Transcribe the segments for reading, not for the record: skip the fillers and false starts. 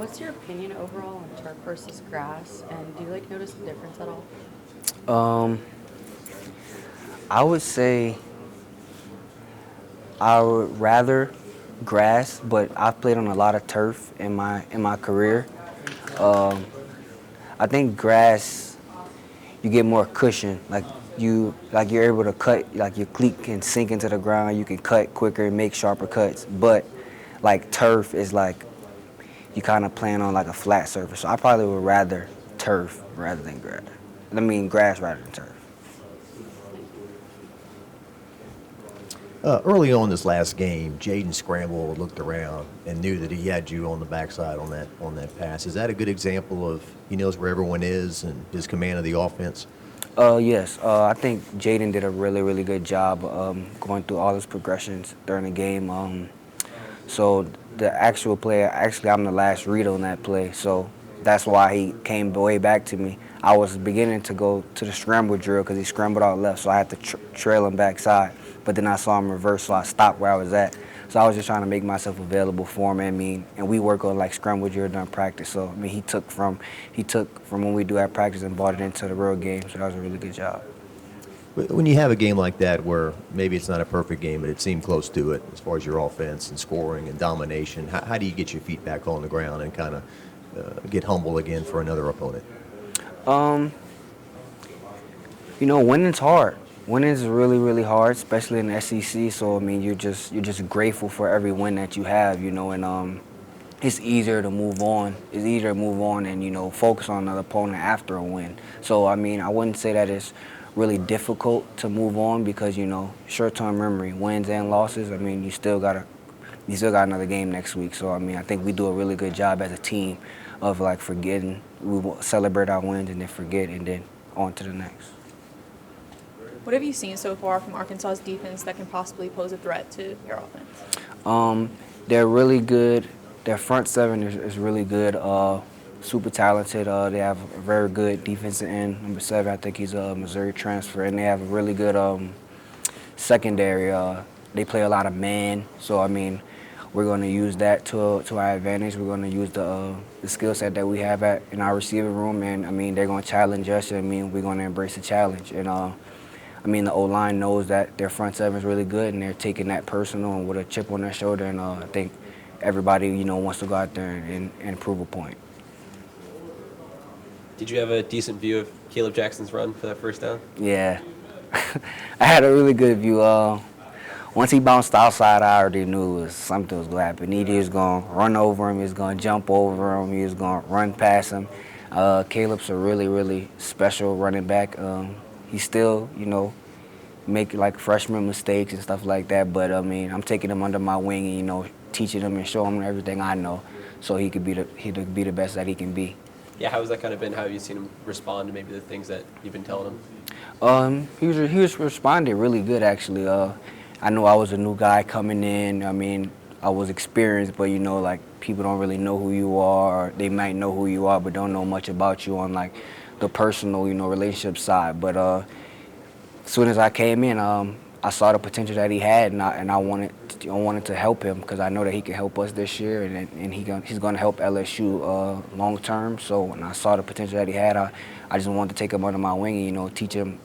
What's your opinion overall on turf versus grass, and do you like notice the difference at all? Um, I would say I would rather grass, but I've played on a lot of turf in my career. Um, I think grass you get more cushion, like you're able to cut, like your cleat can sink into the ground. You can cut quicker and make sharper cuts. But like turf is like you kind of playing on like a flat surface. So I probably would rather turf rather than grass. I mean grass rather than turf. Early on this last game, Jaden scrambled, looked around, and knew that he had you on the backside on that pass. Is that a good example of he knows where everyone is and his command of the offense? Yes. I think Jaden did a really good job going through all his progressions during the game. So the actual play, actually, I'm the last read on that play. So that's why he came way back to me. I was beginning to go to the scramble drill because he scrambled out left, so I had to trail him backside. But then I saw him reverse, so I stopped where I was at. So I was just trying to make myself available for him. I mean, and we work on like scramble drill during practice. So I mean, he took from when we do our practice and brought it into the real game. So that was a really good job. When you have a game like that where maybe it's not a perfect game, but it seemed close to it as far as your offense and scoring and domination, how do you get your feet back on the ground and kind of get humble again for another opponent? Um, winning's hard. Winning's really hard, especially in the SEC. So I mean, you're just grateful for every win that you have. And it's easier to move on. It's easier to move on and focus on another opponent after a win. So I mean, I wouldn't say that it's really difficult to move on because short-term memory, wins and losses. I mean, you still got another game next week. So I mean, I think we do a really good job as a team of like forgetting. We will celebrate our wins and then forget and then on to the next. What have you seen so far from Arkansas's defense that can possibly pose a threat to your offense? They're really good. Their front seven is really good. Super talented. They have a very good defensive end. Number 7, I think he's a Missouri transfer, and they have a really good secondary. They play a lot of man, so I mean, we're going to use that to our advantage. We're going to use the skill set that we have in our receiving room, and I mean, they're going to challenge us. And I mean, we're going to embrace the challenge. And I mean, the O-line knows that their front seven is really good, and they're taking that personal and with a chip on their shoulder. And I think everybody, wants to go out there and prove a point. Did you have a decent view of Caleb Jackson's run for that first down? Yeah, I had a really good view. Once he bounced outside, I already knew something was going to happen. He was going to run over him. He was going to jump over him. He was going to run past him. Caleb's a really special running back. He still, make like freshman mistakes and stuff like that. But I mean, I'm taking him under my wing and teaching him and showing him everything I know, so he could be the best that he can be. Yeah, how has that kind of been? How have you seen him respond to maybe the things that you've been telling him? He was responding really good actually. I know I was a new guy coming in. I mean, I was experienced, but like people don't really know who you are, or they might know who you are, but don't know much about you on like the personal, relationship side. But as soon as I came in, I saw the potential that he had, and I wanted to help him because I know that he can help us this year, and he's going to help LSU long term. So when I saw the potential that he had, I just wanted to take him under my wing and teach him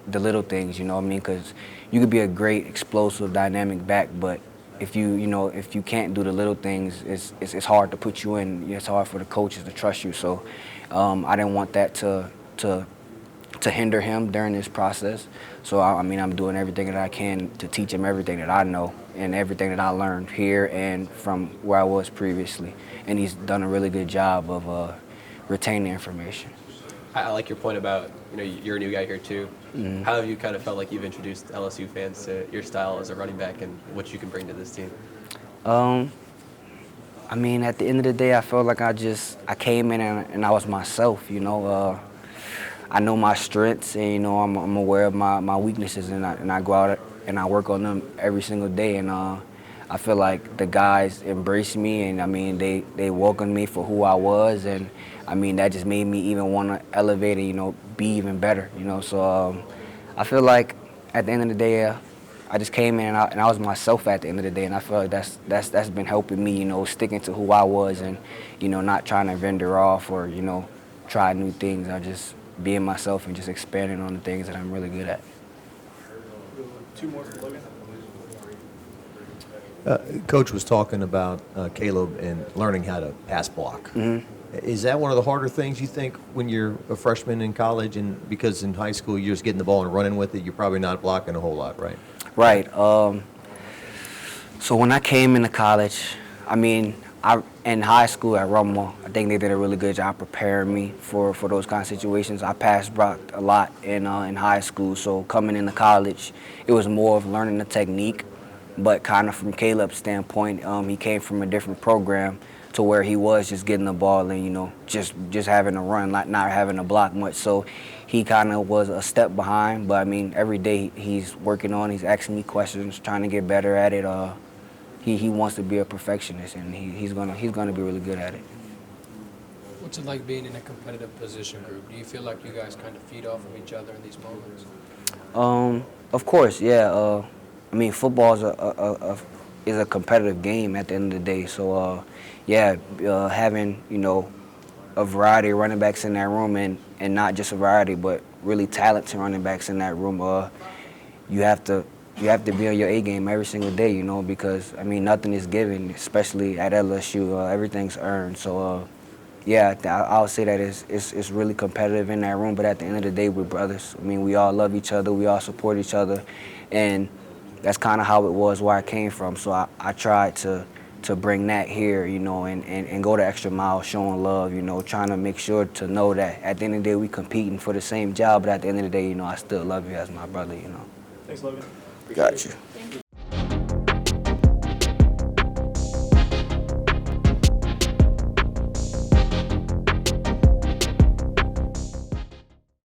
the little things. You know what I mean? Because you could be a great, explosive, dynamic back, but if you can't do the little things, it's hard to put you in. It's hard for the coaches to trust you. So I didn't want that to hinder him during this process. So I mean, I'm doing everything that I can to teach him everything that I know and everything that I learned here and from where I was previously. And he's done a really good job of retaining information. I like your point about, you're a new guy here too. Mm-hmm. How have you kind of felt like you've introduced LSU fans to your style as a running back and what you can bring to this team? I mean, at the end of the day, I felt like I came in and I was myself, I know my strengths and, I'm aware of my weaknesses and I go out and I work on them every single day. And I feel like the guys embraced me and, I mean, they welcomed me for who I was. And, I mean, that just made me even want to elevate and, be even better, So I feel like at the end of the day, I just came in and I was myself at the end of the day, and I feel like that's been helping me, you know, sticking to who I was and, you know, not trying to vendor off or, you know, try new things. I just being myself and just expanding on the things that I'm really good at. Two more for Logan. Coach was talking about Caleb and learning how to pass block. Mm-hmm. Is that one of the harder things you think when you're a freshman in college? And because in high school you're just getting the ball and running with it, you're probably not blocking a whole lot, right? Right. So when I came into college, I mean, in high school at Rumwell, I think they did a really good job preparing me for those kind of situations. I passed blocked a lot in high school, so coming into college, it was more of learning the technique. But kind of from Caleb's standpoint, he came from a different program to where he was just getting the ball and, you know, just having to run, not having to block much. So he kind of was a step behind. But I mean, every day he's working on, he's asking me questions, trying to get better at it. He wants to be a perfectionist, and he's gonna be really good at it. What's it like being in a competitive position group? Do you feel like you guys kind of feed off of each other in these moments? Of course, yeah. I mean, football is a competitive game at the end of the day. So, having, you know, a variety of running backs in that room, and not just a variety, but really talented running backs in that room, you have to be on your A game every single day, you know, because, I mean, nothing is given, especially at LSU. Everything's earned. So, I'll say that it's really competitive in that room, but at the end of the day, we're brothers. I mean, we all love each other. We all support each other. And that's kind of how it was where I came from. So I tried to bring that here, you know, and go the extra mile, showing love, you know, trying to make sure to know that at the end of the day, we competing for the same job, but at the end of the day, you know, I still love you as my brother, you know. Thanks, Logan. Got you.